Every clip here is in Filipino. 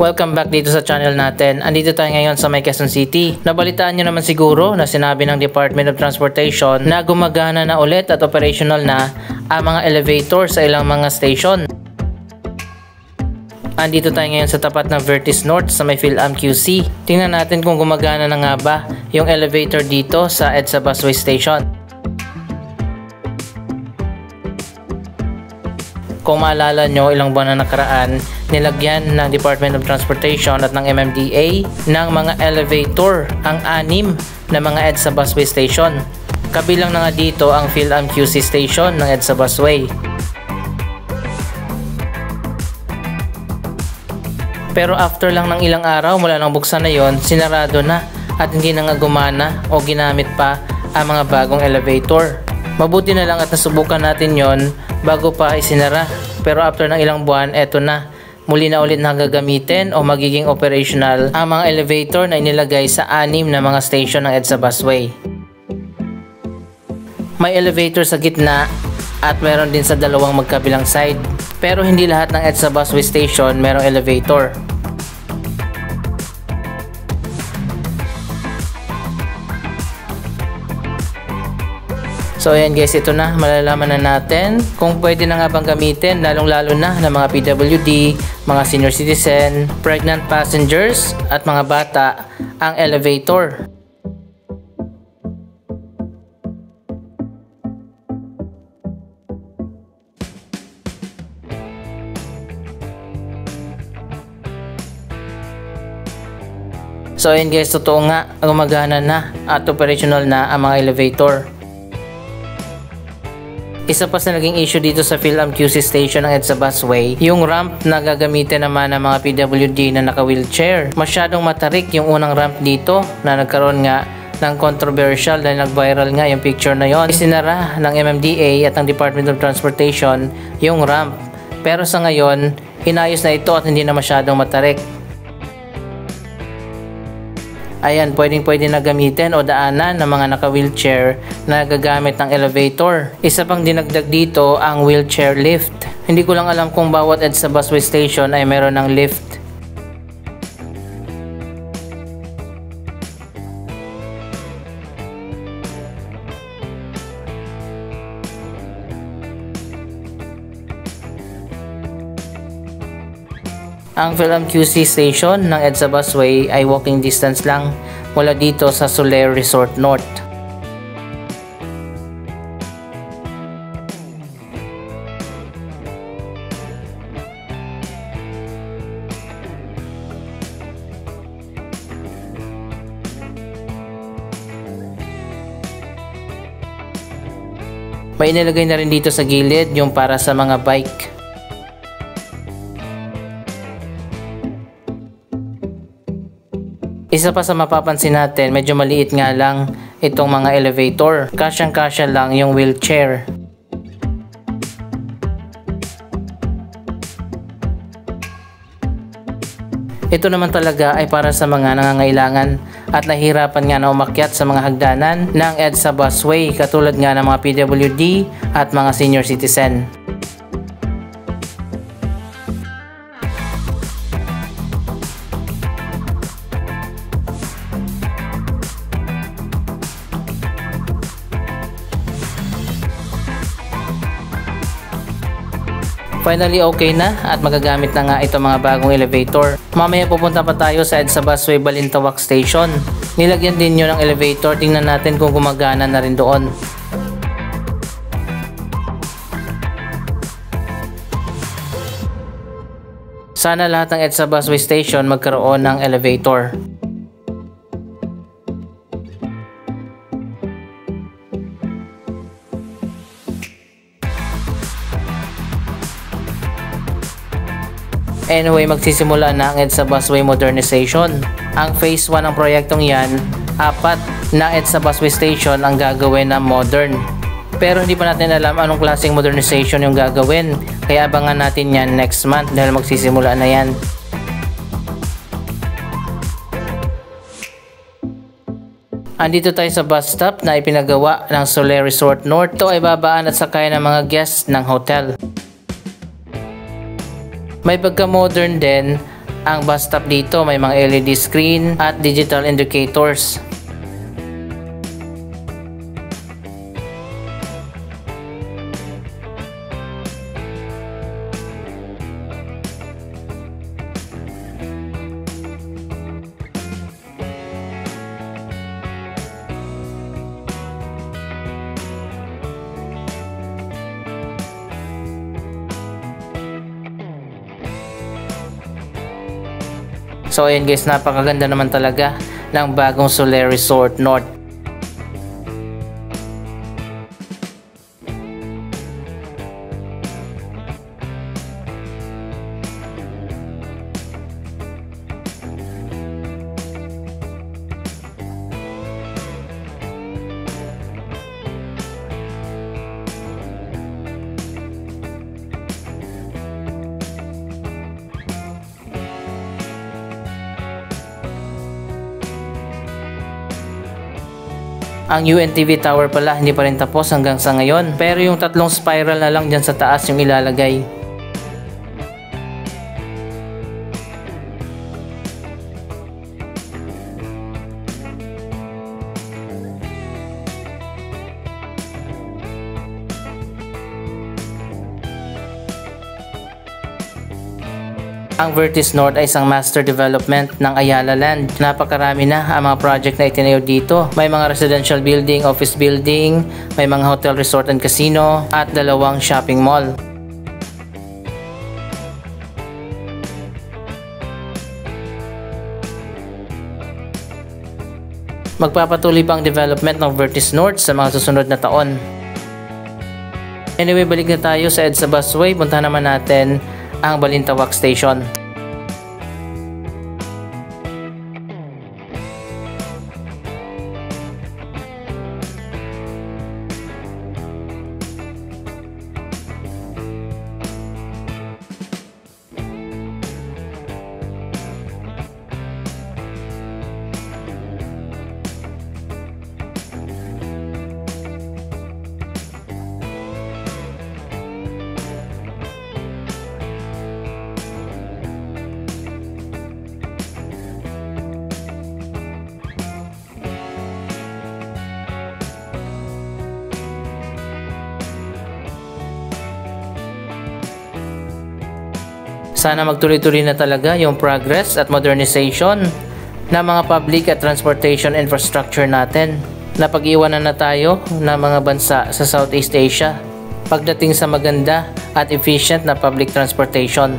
Welcome back dito sa channel natin. Andito tayo ngayon sa May Quezon City. Nabalitaan nyo naman siguro na sinabi ng Department of Transportation na gumagana na ulit at operational na ang mga elevator sa ilang mga station. Andito tayo ngayon sa tapat ng Vertis North sa may PhilAm QC. Tingnan natin kung gumagana na nga ba yung elevator dito sa EDSA Busway Station. Kung maalala nyo, ilang buwan na nakaraan, nilagyan ng Department of Transportation at ng MMDA ng mga elevator ang 6 na mga EDSA Busway Station. Kabilang na nga dito ang PhilAm QC Station ng EDSA Busway. Pero after lang ng ilang araw mula nang buksan na yon, sinarado na at hindi na nga gumana o ginamit pa ang mga bagong elevator. Mabuti na lang at nasubukan natin yon bago pa isinara, pero after ng ilang buwan, eto na, muli na ulit na gagamitin o magiging operational ang mga elevator na inilagay sa 6 na mga station ng EDSA Busway. May elevator sa gitna at meron din sa dalawang magkabilang side, pero hindi lahat ng EDSA Busway Station merong elevator. So ayan guys, ito na, malalaman na natin kung pwede na nga bang gamitin, lalong-lalo na ng mga PWD, mga senior citizen, pregnant passengers at mga bata ang elevator. So ayan guys, totoo nga, gumagana na at operational na ang mga elevator. Isa pa sa naging issue dito sa PhilAm QC Station ng EDSA Busway, yung ramp na gagamitin naman ng mga PWD na naka-wheelchair. Masyadong matarik yung unang ramp dito na nagkaroon nga ng controversial dahil nag-viral nga yung picture na yon. Isinara ng MMDA at ng Department of Transportation yung ramp. Pero sa ngayon, inayos na ito at hindi na masyadong matarik. Ayan, pwede na gamitin o daanan ng mga naka-wheelchair na gagamit ng elevator. Isa pang dinagdag dito ang wheelchair lift. Hindi ko lang alam kung bawat EDSA Busway Station ay meron ng lift. Ang PhilAm QC Station ng EDSA Busway ay walking distance lang mula dito sa Soler Resort North. May inilagay na rin dito sa gilid yung para sa mga bike. Isa pa sa mapapansin natin, medyo maliit nga lang itong mga elevator. Kasyang-kasya lang yung wheelchair. Ito naman talaga ay para sa mga nangangailangan at nahihirapan nga na umakyat sa mga hagdanan ng EDSA Busway, katulad nga ng mga PWD at mga senior citizen. Finally okay na at magagamit na nga itong mga bagong elevator. Mamaya pupunta pa tayo sa EDSA Busway Balintawak Station. Nilagyan din nyo ng elevator, tingnan natin kung gumagana na rin doon. Sana lahat ng EDSA Busway Station magkaroon ng elevator. Anyway, magsisimula na ang EDSA Busway Modernization. Ang phase 1 ng proyektong yan, 4 na EDSA Busway Station ang gagawin na modern. Pero hindi pa natin alam anong klaseng modernization yung gagawin. Kaya abangan natin yan next month dahil magsisimula na yan. Andito tayo sa bus stop na ipinagawa ng Soler Resort North. Ito ay babaan at sakayan ng mga guests ng hotel. May pagka-modern din Ang bus stop dito may mga LED screen at digital indicators. So ayun guys, napakaganda naman talaga ng bagong Solaire Resort North. Ang UNTV Tower pala hindi pa rin tapos hanggang sa ngayon, pero yung tatlong spiral na lang dyan sa taas yung ilalagay. Ang Vertis North ay isang master development ng Ayala Land. Napakarami na ang mga project na itinayo dito. May mga residential building, office building, may mga hotel, resort and casino, at 2 shopping mall. Magpapatuloy pa ang development ng Vertis North sa mga susunod na taon. Anyway, balik na tayo sa EDSA Busway. Puntahan naman natin ang Balintawak Station. Sana magtuloy-tuloy na talaga yung progress at modernization ng mga public at transportation infrastructure natin. Napag-iwanan na tayo ng mga bansa sa Southeast Asia pagdating sa maganda at efficient na public transportation.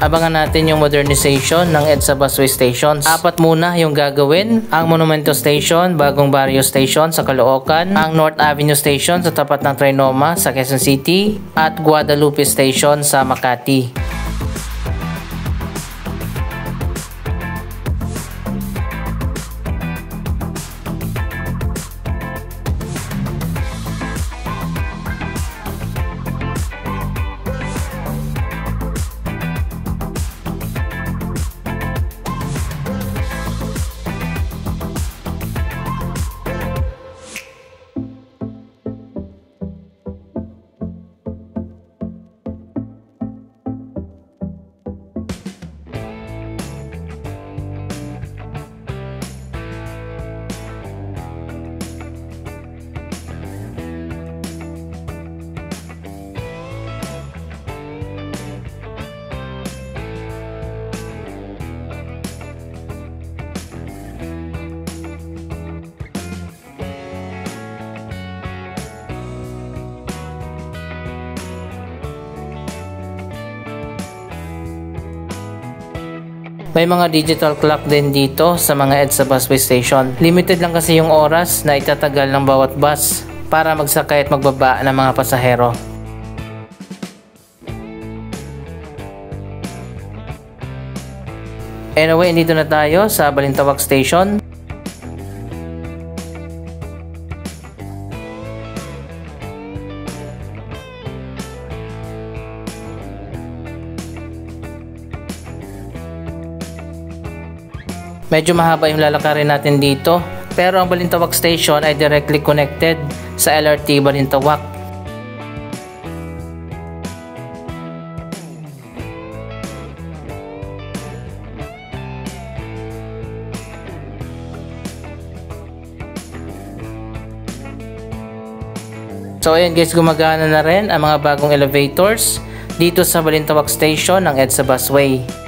Abangan natin yung modernization ng EDSA Busway Stations. 4 muna yung gagawin. Ang Monumento Station, Bagong Barrio Station sa Caloocan, ang North Avenue Station sa tapat ng Trinoma sa Quezon City, at Guadalupe Station sa Makati. May mga digital clock din dito sa mga EDSA busway station. Limited lang kasi yung oras na itatagal ng bawat bus para magsakay at magbaba ng mga pasahero. Anyway, dito na tayo sa Balintawak Station. Medyo mahaba yung lalakarin natin dito, pero ang Balintawak Station ay directly connected sa LRT Balintawak. So ayan guys, gumagana na rin ang mga bagong elevators dito sa Balintawak Station ng EDSA Busway.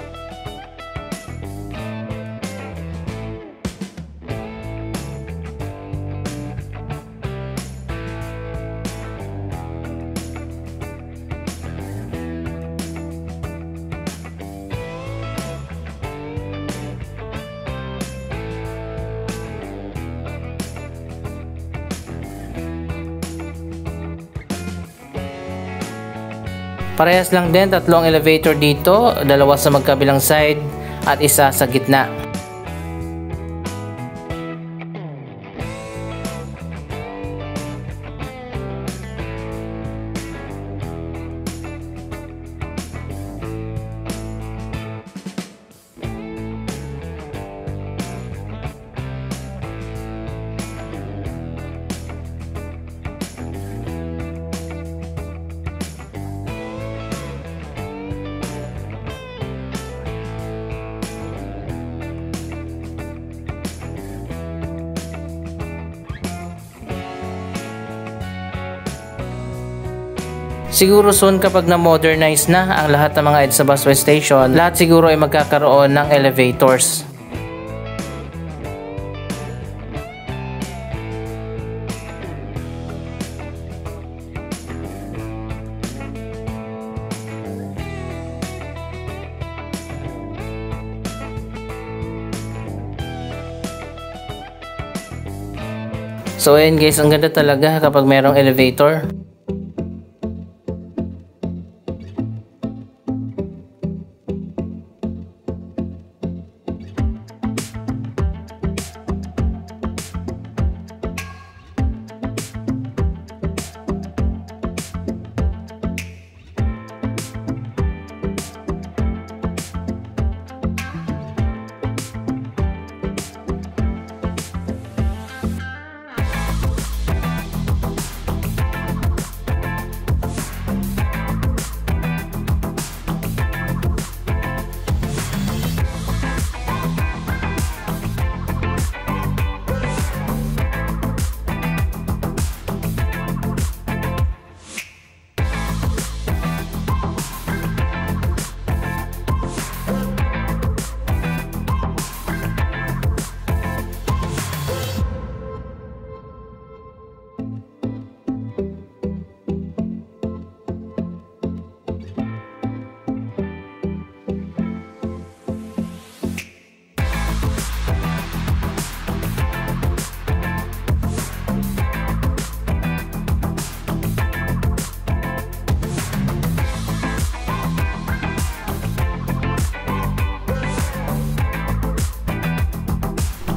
Parehas lang din, tatlong elevator dito, dalawa sa magkabilang side at isa sa gitna. Siguro soon kapag na-modernize na ang lahat ng mga EDSA busway station, lahat siguro ay magkakaroon ng elevators. So ayan guys, ang ganda talaga kapag merong elevator.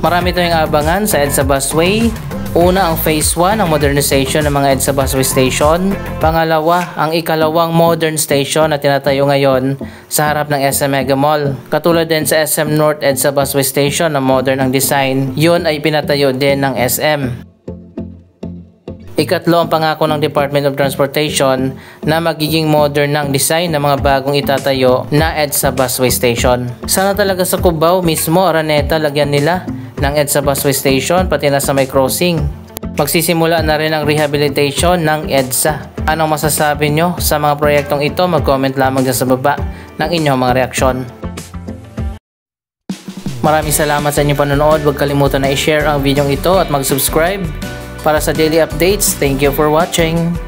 Marami tayong abangan sa EDSA Busway. Una, ang Phase 1, ang modernization ng mga EDSA Busway Station. Pangalawa, ang ikalawang modern station na tinatayo ngayon sa harap ng SM Mega Mall. Katulad din sa SM North EDSA Busway Station na modern ang design, yun ay pinatayo din ng SM. Ikatlo, ang pangako ng Department of Transportation na magiging modern ng design ng mga bagong itatayo na EDSA Busway Station. Sana talaga sa Cubao mismo, Araneta, lagyan nila ng EDSA Busway Station pati na sa may crossing. Magsisimula na rin ang rehabilitation ng EDSA. Anong masasabi nyo sa mga proyektong ito? Mag-comment lamang dyan sa baba ng inyong mga reaksyon. Maraming salamat sa inyong panonood. Huwag kalimutan na i-share ang video ito at mag-subscribe para sa daily updates. Thank you for watching.